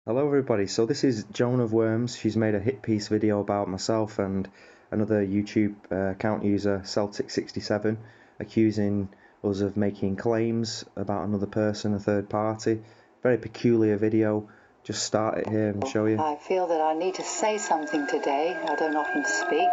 Hello everybody, so this is Joan of Worms. She's made a hit piece video about myself and another YouTube account user, Celtic67, accusing us of making claims about another person, a third party. Very peculiar video. Just start it here and show you. I feel that I need to say something today. I don't often speak.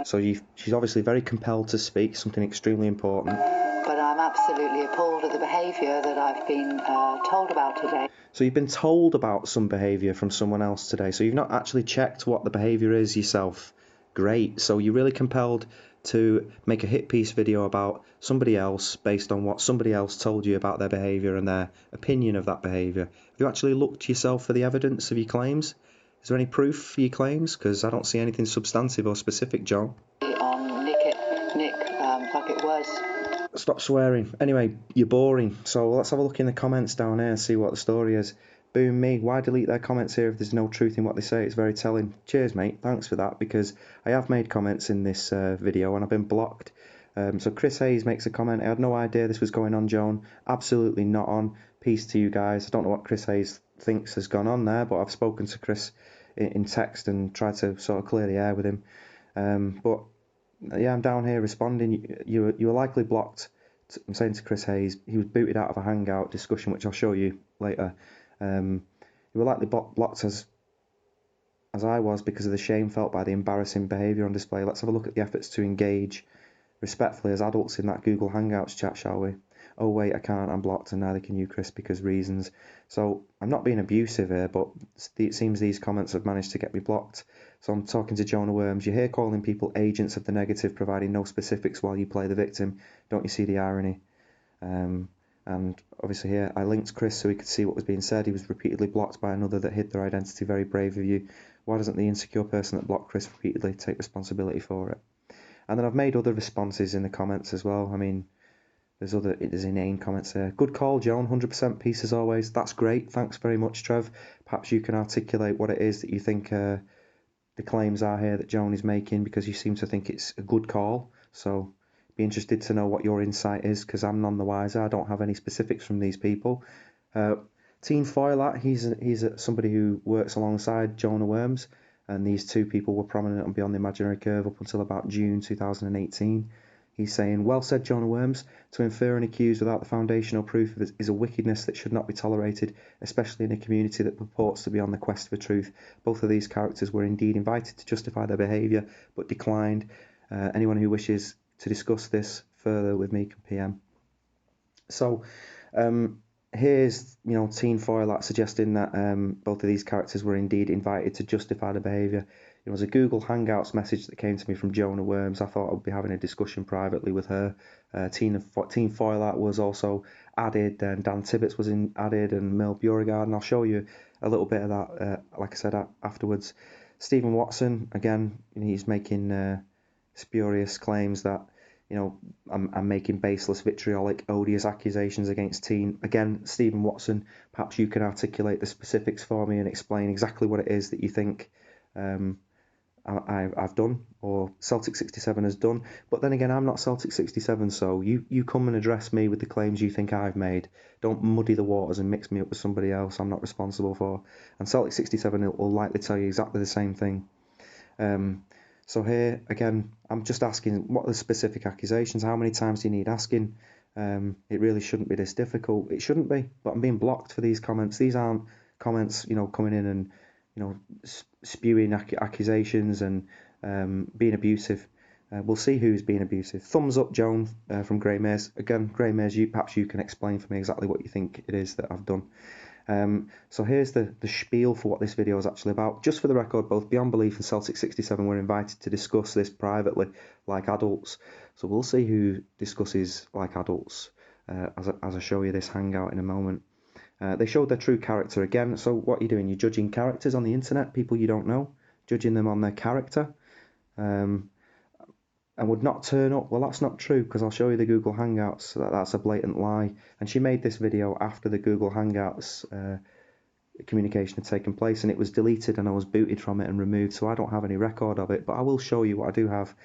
So she's obviously very compelled to speak, something extremely important. But I'm absolutely appalled at the behaviour that I've been told about today. So you've been told about some behaviour from someone else today, so you've not actually checked what the behaviour is yourself. Great, so you're really compelled to make a hit piece video about somebody else based on what somebody else told you about their behaviour and their opinion of that behaviour. Have you actually looked yourself for the evidence of your claims? Is there any proof for your claims? Because I don't see anything substantive or specific, John. On Nick, like it was. Stop swearing. Anyway, you're boring. So let's have a look in the comments down here and see what the story is. Boom me. Why delete their comments here if there's no truth in what they say? It's very telling. Cheers, mate. Thanks for that, because I have made comments in this video and I've been blocked. So Chris Hayes makes a comment. I had no idea this was going on, Joan. Absolutely not on. Peace to you guys. I don't know what Chris Hayes thinks has gone on there, but I've spoken to Chris in text and tried to sort of clear the air with him. But yeah, I'm down here responding. You were likely blocked. I'm saying to Chris Hayes, he was booted out of a Hangout discussion, which I'll show you later. You were likely blocked as I was because of the shame felt by the embarrassing behaviour on display. Let's have a look at the efforts to engage respectfully as adults in that Google Hangouts chat, shall we? Oh wait, I can't, I'm blocked, and neither can you, Chris, because reasons. So I'm not being abusive here, but it seems these comments have managed to get me blocked. So I'm talking to Joan of Worms. You're here calling people agents of the negative, providing no specifics while you play the victim. Don't you see the irony? And obviously here I linked Chris so he could see what was being said. He was repeatedly blocked by another that hid their identity. Very brave of you. Why doesn't the insecure person that blocked Chris repeatedly take responsibility for it? And then I've made other responses in the comments as well. I mean, there's inane comments there. Good call, Joan. 100% peace as always. That's great. Thanks very much, Trev. Perhaps you can articulate what it is that you think the claims are here that Joan is making, because you seem to think it's a good call. So be interested to know what your insight is, because I'm none the wiser. I don't have any specifics from these people. Tean Foylat, he's somebody who works alongside Joan of Worms, and these two people were prominent on Beyond the Imaginary Curve up until about June 2018. He's saying, well said, Joan of Worms. To infer an accused without the foundational proof is a wickedness that should not be tolerated, especially in a community that purports to be on the quest for truth. Both of these characters were indeed invited to justify their behaviour, but declined. Anyone who wishes to discuss this further with me can PM. So here's Tean Foylat suggesting that both of these characters were indeed invited to justify the behaviour. It was a Google Hangouts message that came to me from Joan of Worms. I thought I would be having a discussion privately with her. Tean Foylat was also added, and Dan Tibbetts was added, and Mel Beauregard, and I'll show you a little bit of that, like I said, afterwards. Stephen Watson, again, he's making spurious claims that I'm making baseless, vitriolic, odious accusations against Tean. Again, Stephen Watson, perhaps you can articulate the specifics for me and explain exactly what it is that you think I've done, or Celtic67 has done. But then again, I'm not Celtic67, so you come and address me with the claims you think I've made. Don't muddy the waters and mix me up with somebody else I'm not responsible for. And Celtic67 will likely tell you exactly the same thing. So here, again, I'm just asking, what are the specific accusations? How many times do you need asking? It really shouldn't be this difficult. It shouldn't be, but I'm being blocked for these comments. These aren't comments, coming in and, spewing accusations and being abusive. We'll see who's being abusive. Thumbs up, Joan, from Grey Mares. Again, Grey Mares, perhaps you can explain for me exactly what you think it is that I've done. So here's the spiel for what this video is actually about. Just for the record, both Beyond Belief and Celtic67 were invited to discuss this privately, like adults. So we'll see who discusses like adults as I show you this hangout in a moment. They showed their true character again. So what are you doing? You're judging characters on the internet, people you don't know, judging them on their character. And would not turn up. Well, that's not true, because I'll show you the Google Hangouts. That's a blatant lie. And she made this video after the Google Hangouts communication had taken place, and it was deleted, and I was booted from it and removed, so I don't have any record of it. But I will show you what I do have.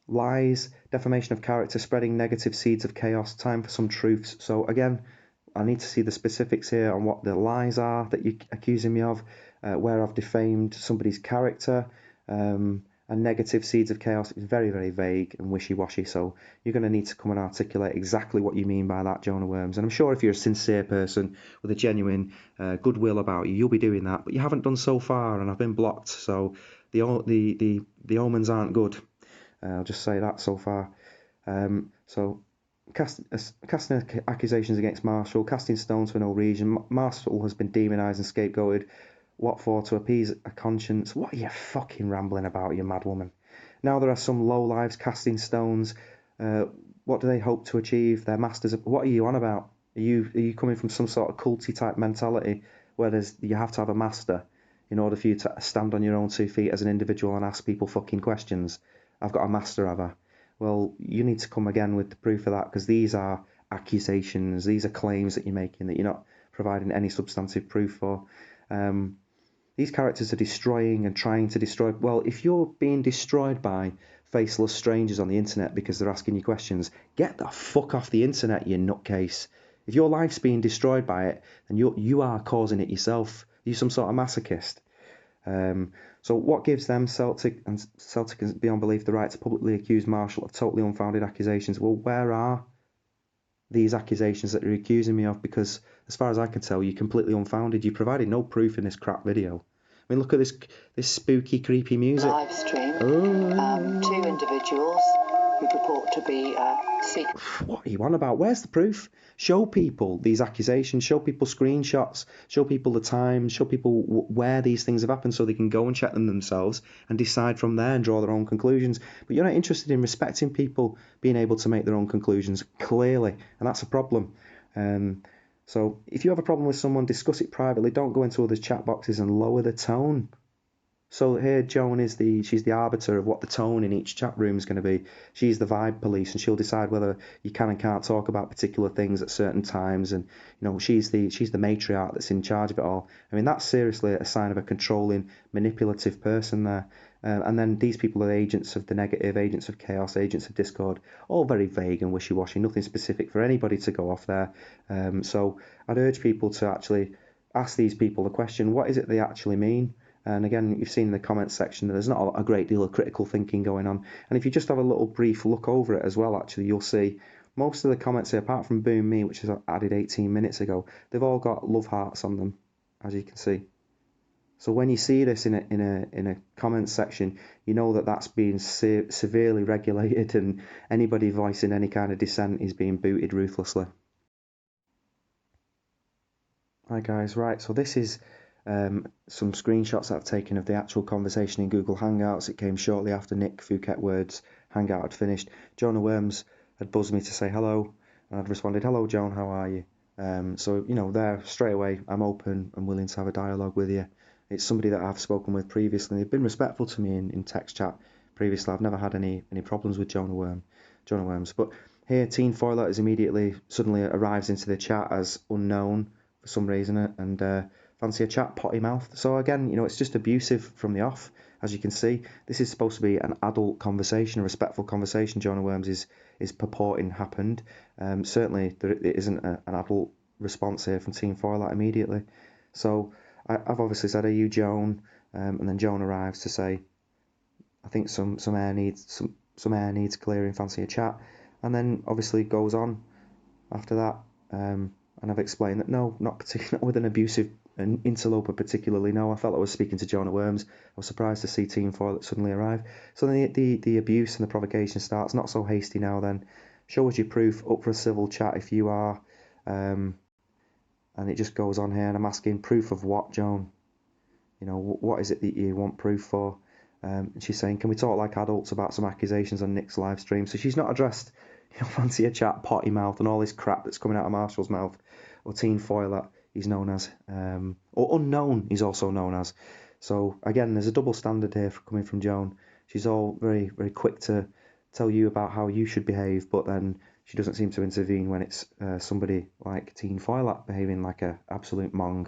Lies, defamation of character, spreading negative seeds of chaos, time for some truths. So again, I need to see the specifics here on what the lies are that you're accusing me of, where I've defamed somebody's character, and negative seeds of chaos. It's very, very vague and wishy-washy, so you're going to need to come and articulate exactly what you mean by that, Jonah Worms. And I'm sure if you're a sincere person with a genuine goodwill about you, you'll be doing that, but you haven't done so far, and I've been blocked, so the omens aren't good. I'll just say that so far. So casting accusations against Marshall, casting stones for no reason. Marshall has been demonised and scapegoated. What for? To appease a conscience. What are you fucking rambling about, you mad woman? Now there are some lowlives casting stones. What do they hope to achieve? Their masters. What are you on about? Are you coming from some sort of culty type mentality where you have to have a master in order for you to stand on your own 2 feet as an individual and ask people fucking questions? I've got a master, have I? Well, you need to come again with the proof of that, because these are accusations, these are claims that you're making that you're not providing any substantive proof for. These characters are destroying and trying to destroy. Well, if you're being destroyed by faceless strangers on the internet because they're asking you questions, get the fuck off the internet, you nutcase. If your life's being destroyed by it, then you are causing it yourself. You're some sort of masochist. So what gives them, Celtic and beyond belief, the right to publicly accuse Marshall of totally unfounded accusations? Well, where are these accusations that you're accusing me of? Because as far as I can tell, you're completely unfounded. You provided no proof in this crap video. I mean, look at this spooky, creepy music. Live stream. 2 individuals who purport to be seeking. What are you on about? Where's the proof? Show people these accusations, show people screenshots, show people the time, show people where these things have happened so they can go and check them themselves and decide from there and draw their own conclusions. But you're not interested in respecting people being able to make their own conclusions, clearly, and that's a problem. So if you have a problem with someone, discuss it privately. Don't go into other chat boxes and lower the tone. So here Joan she's the arbiter of what the tone in each chat room is going to be. She's the vibe police, and she'll decide whether you can and can't talk about particular things at certain times. And she's the matriarch that's in charge of it all. I mean, that's seriously a sign of a controlling, manipulative person there. And then these people are agents of the negative, agents of chaos, agents of discord, all very vague and wishy-washy, nothing specific for anybody to go off there. So I'd urge people to actually ask these people the question, what is it they actually mean? And again, you've seen in the comments section that there's not a great deal of critical thinking going on. And if you just have a little brief look over it as well, actually, you'll see most of the comments here, apart from Boom Me, which is added 18 minutes ago, they've all got love hearts on them, as you can see. So when you see this in a comments section, you know that that's being severely regulated, and anybody voicing any kind of dissent is being booted ruthlessly. Hi guys, right, so this is some screenshots that I've taken of the actual conversation in Google Hangouts. It came shortly after Nick Phuket Word's Hangout had finished. Jonah Worms had buzzed me to say hello, and I'd responded, hello Joan, how are you? So, there, straight away, I'm open and willing to have a dialogue with you. It's somebody that I've spoken with previously. They've been respectful to me in text chat previously. I've never had any problems with Jonah Worms. But here, Tean Foylat is suddenly arrives into the chat as unknown for some reason, and fancy a chat, potty mouth. So again, it's just abusive from the off. As you can see, this is supposed to be an adult conversation, a respectful conversation. Jonah Worms is purporting happened. Certainly, there isn't an adult response here from Tean Foylat immediately. So I've obviously said, "Are you Joan?" And then Joan arrives to say, "I think some air needs clearing. Fancy a chat," and then obviously goes on after that. And I've explained that no, not with an abusive interloper particularly. No, I felt I was speaking to Jonah Worms. I was surprised to see Tean Foylat suddenly arrive. So then the abuse and the provocation starts. Not so hasty now then. Show us your proof, up for a civil chat if you are. And it just goes on here, and I'm asking proof of what, Joan? What is it that you want proof for? And she's saying, can we talk like adults about some accusations on Nick's live stream? So she's not addressed, fancy a chat, potty mouth, and all this crap that's coming out of Marshall's mouth, or Tean Foylat, he's known as, or unknown, he's also known as. So again, there's a double standard here coming from Joan. She's all very, very quick to tell you about how you should behave, but then she doesn't seem to intervene when it's somebody like Tean Foylat behaving like an absolute mong.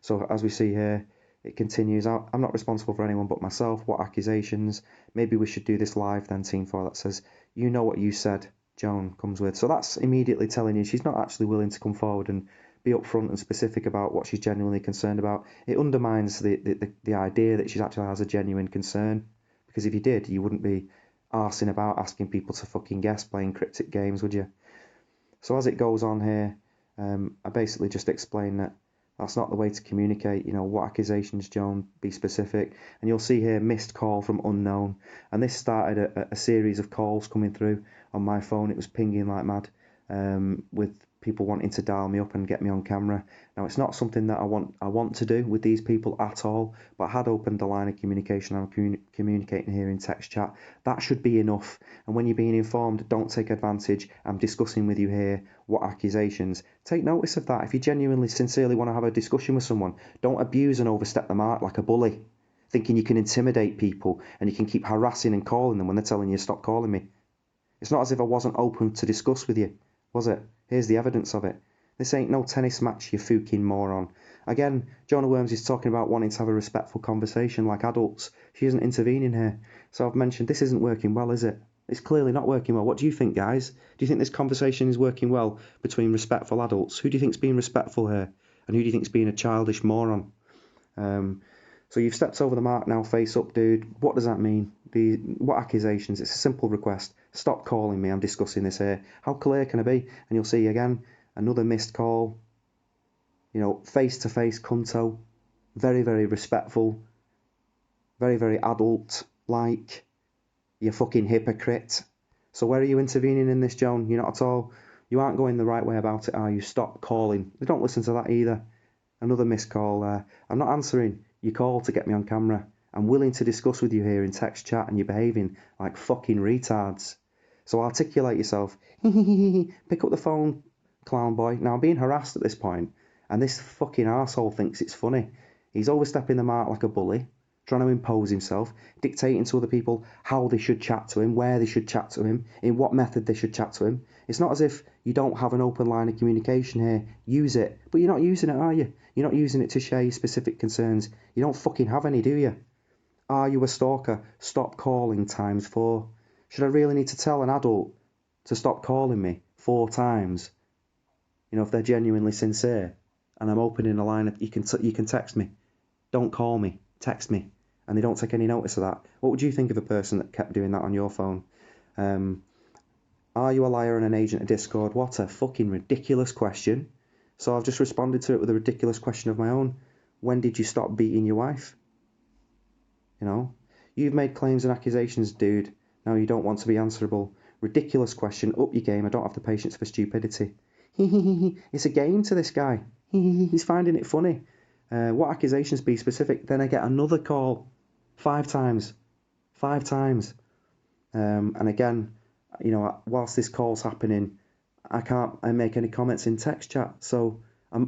So as we see here, it continues. I'm not responsible for anyone but myself. What accusations? Maybe we should do this live then, Tean Foylat says. You know what you said, Joan comes with. So that's immediately telling you she's not actually willing to come forward and be upfront and specific about what she's genuinely concerned about. It undermines the idea that she actually has a genuine concern, because if you did, you wouldn't be arsing about asking people to fucking guess playing cryptic games, would you? So as it goes on here, I basically just explain that that's not the way to communicate. You know, what accusations, Joan? Be specific. And you'll see here, missed call from unknown. And this started a series of calls coming through on my phone. It was pinging like mad, with people wanting to dial me up and get me on camera. Now, it's not something that I want to do with these people at all, but I had opened a line of communication. I'm communicating here in text chat. That should be enough. And when you're being informed, don't take advantage. I'm discussing with you here what accusations. Take notice of that. If you genuinely, sincerely want to have a discussion with someone, don't abuse and overstep the mark like a bully, thinking you can intimidate people and you can keep harassing and calling them when they're telling you stop calling me. It's not as if I wasn't open to discuss with you, was it? Here's the evidence of it. This ain't no tennis match, you fucking moron. Again, Jonah Worms is talking about wanting to have a respectful conversation like adults. She isn't intervening here. So I've mentioned this isn't working well, is it? It's clearly not working well. What do you think, guys? Do you think this conversation is working well between respectful adults? Who do you think's being respectful here? And who do you think's being a childish moron? So you've stepped over the mark now, face up, dude. What does that mean? What accusations? It's a simple request. Stop calling me. I'm discussing this here. How clear can I be? And you'll see again, another missed call. You know, face-to-face cunto. Very, very respectful. Very, very adult-like. You fucking hypocrite. So where are you intervening in this, Joan? You're not at all. You aren't going the right way about it, are you? Stop calling. They don't listen to that either. Another missed call there. I'm not answering your call to get me on camera. I'm willing to discuss with you here in text chat, and you're behaving like fucking retards. So articulate yourself. Pick up the phone, clown boy. Now I'm being harassed at this point, and this fucking arsehole thinks it's funny. He's overstepping the mark like a bully, trying to impose himself, dictating to other people how they should chat to him, where they should chat to him, in what method they should chat to him. It's not as if you don't have an open line of communication here. Use it. But you're not using it, are you? You're not using it to share your specific concerns. You don't fucking have any, do you? Are you a stalker? Stop calling ×4. Should I really need to tell an adult to stop calling me 4 times? You know, if they're genuinely sincere, and I'm opening a line, you can text me. Don't call me. Text me. And they don't take any notice of that. What would you think of a person that kept doing that on your phone? Are you a liar and an agent of Discord? What a fucking ridiculous question. So I've just responded to it with a ridiculous question of my own. When did you stop beating your wife? You know, you've made claims and accusations, dude. Now you don't want to be answerable. Ridiculous question. Up your game. I don't have the patience for stupidity. It's a game to this guy. He's finding it funny. What accusations? Be specific. Then I get another call. 5 times. 5 times. And again, you know, whilst this call's happening, I can't make any comments in text chat. So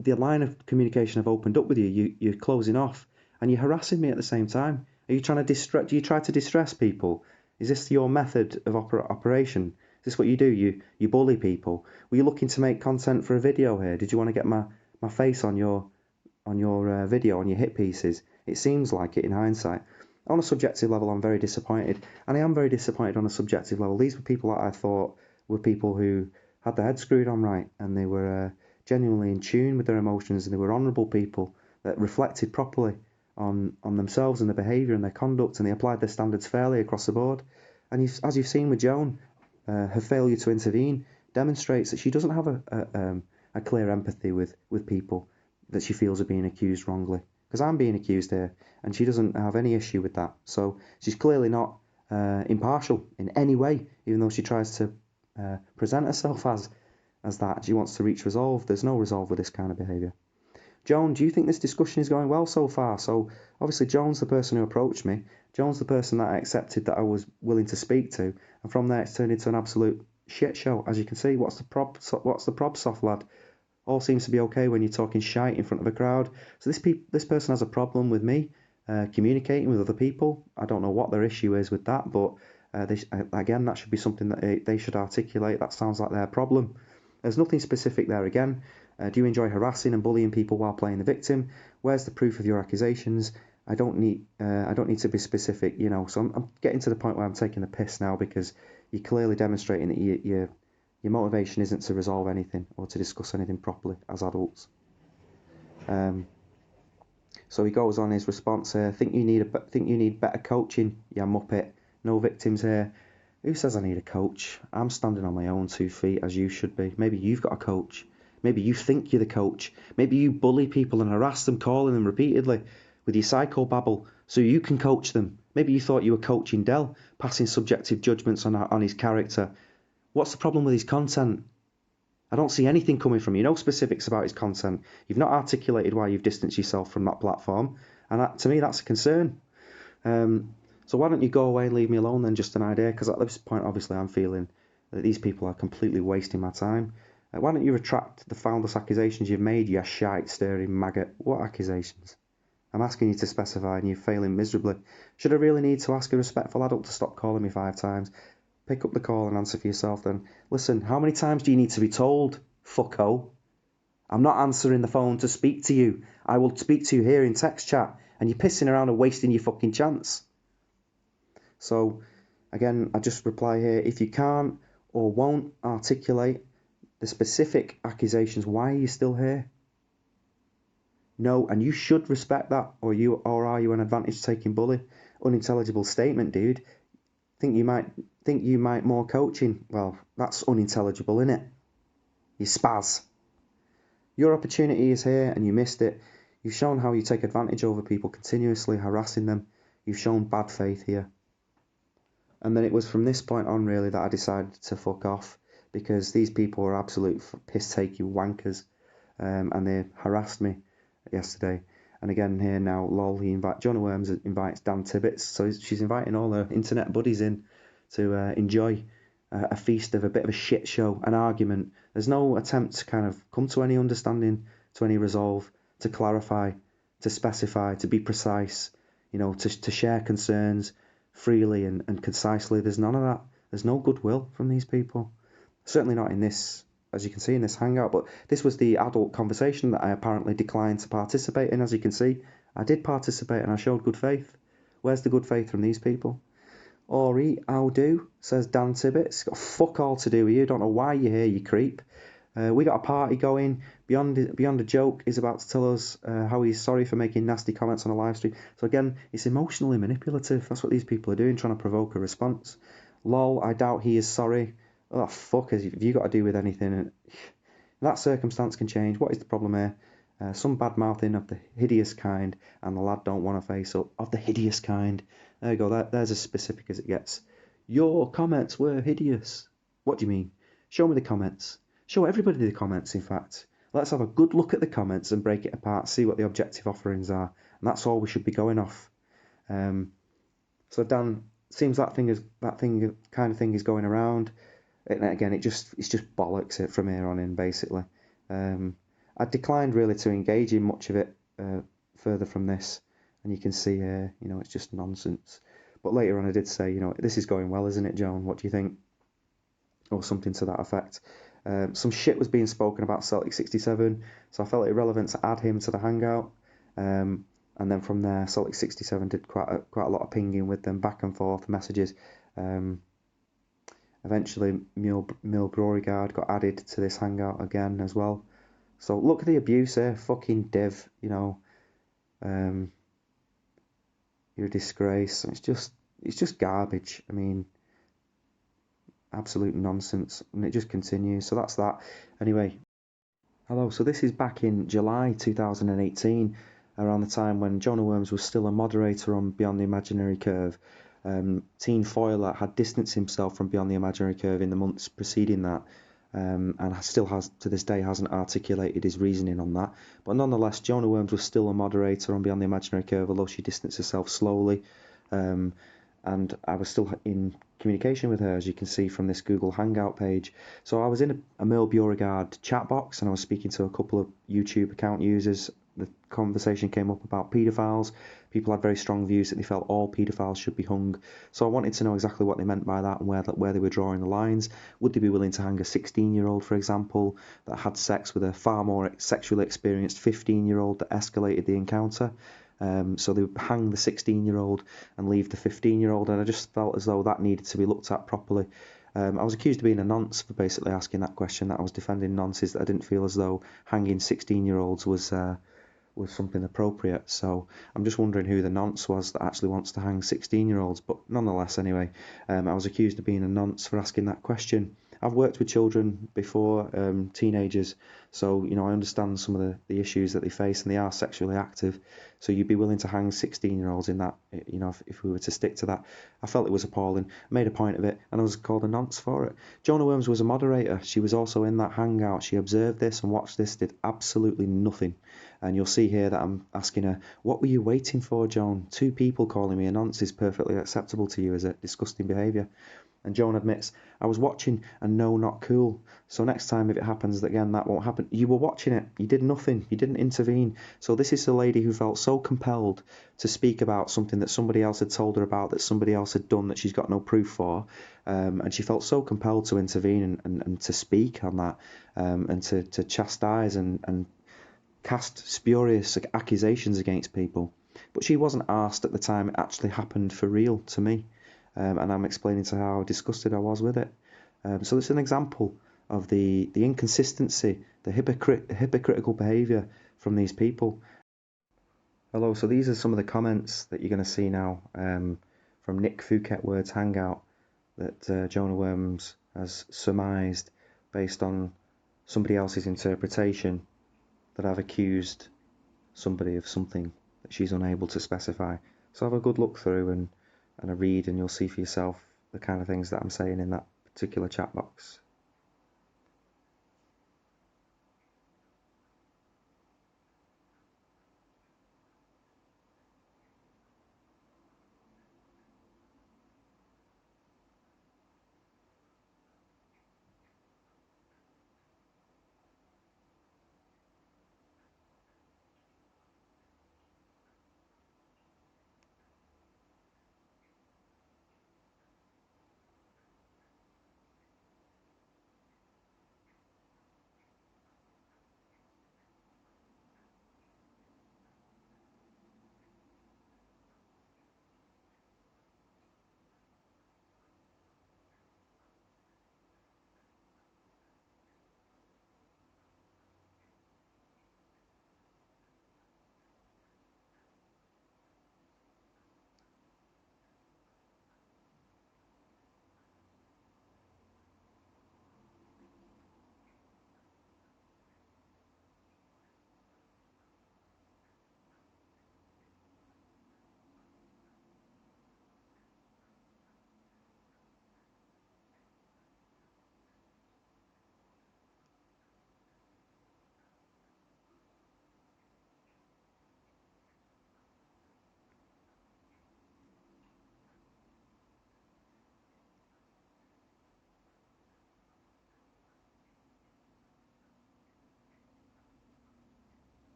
the line of communication I've opened up with you, you're closing off, and you're harassing me at the same time. Are you trying to distress? Do you try to distress people? Is this your method of operation? Is this what you do? You bully people? Were you looking to make content for a video here? Did you want to get my face on your video, on your hit pieces? It seems like it in hindsight. On a subjective level, I'm very disappointed, and I am very disappointed on a subjective level. These were people that I thought were people who had their head screwed on right, and they were genuinely in tune with their emotions, and they were honourable people that reflected properly on themselves and their behaviour and their conduct, and they applied their standards fairly across the board. And as you've seen with Joan, her failure to intervene demonstrates that she doesn't have a clear empathy with people that she feels are being accused wrongly. Because I'm being accused here, and she doesn't have any issue with that. So she's clearly not impartial in any way, even though she tries to present herself as that. She wants to reach resolve. There's no resolve with this kind of behaviour. Joan, do you think this discussion is going well so far? So obviously Joan's the person who approached me. Joan's the person that I accepted that I was willing to speak to. And from there it's turned into an absolute shit show. As you can see, what's the prob, soft lad? All seems to be okay when you're talking shite in front of a crowd. So this person has a problem with me communicating with other people. I don't know what their issue is with that, but again, that should be something that they should articulate. That sounds like their problem. There's nothing specific there again. Do you enjoy harassing and bullying people while playing the victim? Where's the proof of your accusations? I don't need to be specific, you know. So I'm getting to the point where I'm taking the piss now, because you're clearly demonstrating that your motivation isn't to resolve anything or to discuss anything properly as adults. So he goes on his response here. Think you need better coaching, ya muppet. No victims here. Who says I need a coach? I'm standing on my own 2 feet, as you should be. Maybe you've got a coach. Maybe you think you're the coach. Maybe you bully people and harass them, calling them repeatedly with your psychobabble so you can coach them. Maybe you thought you were coaching Dell, passing subjective judgments on his character. What's the problem with his content? I don't see anything coming from you, no specifics about his content. You've not articulated why you've distanced yourself from that platform, and to me, that's a concern. So why don't you go away and leave me alone then, just an idea, because at this point, obviously, I'm feeling that these people are completely wasting my time. Why don't you retract the foundless accusations you've made, you shite-stirring maggot? What accusations? I'm asking you to specify and you're failing miserably. Should I really need to ask a respectful adult to stop calling me 5 times? Pick up the call and answer for yourself then. Listen, how many times do you need to be told, fucko? I'm not answering the phone to speak to you. I will speak to you here in text chat, and you're pissing around and wasting your fucking chance. So, again, I just reply here, if you can't or won't articulate the specific accusations, why are you still here? No, and you should respect that, or are you an advantage-taking bully? Unintelligible statement, dude. Think you might more coaching? Well, that's unintelligible, innit? You spaz. Your opportunity is here and you missed it. You've shown how you take advantage over people, continuously harassing them. You've shown bad faith here. And then it was from this point on, really, that I decided to fuck off, because these people are absolute piss-taking wankers, and they harassed me yesterday. And again here now, lol, Jonah Worms invites Dan Tibbets, so she's inviting all her internet buddies in to enjoy a feast of a bit of a shit show, an argument. There's no attempt to kind of come to any understanding, to any resolve, to clarify, to specify, to be precise, to share concerns freely and concisely. There's none of that. There's no goodwill from these people. Certainly not in this, as you can see in this hangout, but this was the adult conversation that I apparently declined to participate in. As you can see, I did participate and I showed good faith. Where's the good faith from these people? Ori, how do, says Dan Tibbet. It's got fuck all to do with you. Don't know why you're here, you creep. We got a party going. Beyond a Joke is about to tell us how he's sorry for making nasty comments on a live stream. So again, it's emotionally manipulative. That's what these people are doing, trying to provoke a response. Lol, I doubt he is sorry. Oh, fuck, have you got to do with anything? That circumstance can change. What is the problem here? Some bad mouthing of the hideous kind, and the lad don't want to face up. Of the hideous kind. There you go, there's as specific as it gets. Your comments were hideous. What do you mean? Show me the comments. Show everybody the comments, in fact. Let's have a good look at the comments and break it apart, see what the objective offerings are. And that's all we should be going off. So Dan, seems that kind of thing is going around. And again, it's just bollocks it from here on in, basically. I declined really to engage in much of it further from this. And you can see here, it's just nonsense. But later on I did say, this is going well, isn't it, Joan? What do you think? Or something to that effect. Some shit was being spoken about Celtic 67, so I felt it relevant to add him to the hangout. And then from there, Celtic 67 did quite a lot of pinging with them, back and forth messages. Eventually, Mule Beauregard got added to this hangout again as well. So look at the abuse here, fucking div, you're a disgrace. It's just garbage. I mean, absolute nonsense, and it just continues. So that's that. Anyway, hello. So this is back in July 2018, around the time when Jonah Worms was still a moderator on Beyond the Imaginary Curve. Tean Foylat had distanced himself from Beyond the Imaginary Curve in the months preceding that, and still has to this day hasn't articulated his reasoning on that. But nonetheless, Jonah Worms was still a moderator on Beyond the Imaginary Curve, although she distanced herself slowly. And I was still in communication with her, as you can see from this Google Hangout page. So I was in a Merle Beauregard chat box, and I was speaking to a couple of YouTube account users. The conversation came up about paedophiles. People had very strong views that they felt all paedophiles should be hung. So I wanted to know exactly what they meant by that and where they were drawing the lines. Would they be willing to hang a 16-year-old, for example, that had sex with a far more sexually experienced 15-year-old that escalated the encounter? So they would hang the 16-year-old and leave the 15-year-old, and I just felt as though that needed to be looked at properly. I was accused of being a nonce for basically asking that question, that I was defending nonces, that I didn't feel as though hanging 16-year-olds was was something appropriate. So I'm just wondering who the nonce was that actually wants to hang 16-year-olds. But nonetheless, anyway, I was accused of being a nonce for asking that question. I've worked with children before, teenagers, so I understand some of the issues that they face, and they are sexually active. So you'd be willing to hang 16-year-olds in that, if we were to stick to that. I felt it was appalling, made a point of it, and I was called a nonce for it. Jonah Worms was a moderator. She was also in that hangout. She observed this and watched this, did absolutely nothing. And you'll see here that I'm asking her, what were you waiting for, Joan? 2 people calling me a nonce is perfectly acceptable to you as a disgusting behaviour. And Joan admits, I was watching and no, not cool. So next time if it happens again, that won't happen. You were watching it. You did nothing. You didn't intervene. So this is a lady who felt so compelled to speak about something that somebody else had told her about, that somebody else had done that she's got no proof for. And she felt so compelled to intervene and to speak on that, and to chastise and cast spurious accusations against people. But she wasn't asked at the time it actually happened for real to me. And I'm explaining to her how disgusted I was with it. So it's an example of the inconsistency, the hypocritical behaviour from these people. Hello, so these are some of the comments that you're going to see now, from Nick Phuket Words Hangout, that Jonah Worms has surmised based on somebody else's interpretation, that I've accused somebody of something that she's unable to specify. So have a good look through and a read, and you'll see for yourself the kind of things that I'm saying in that particular chat box.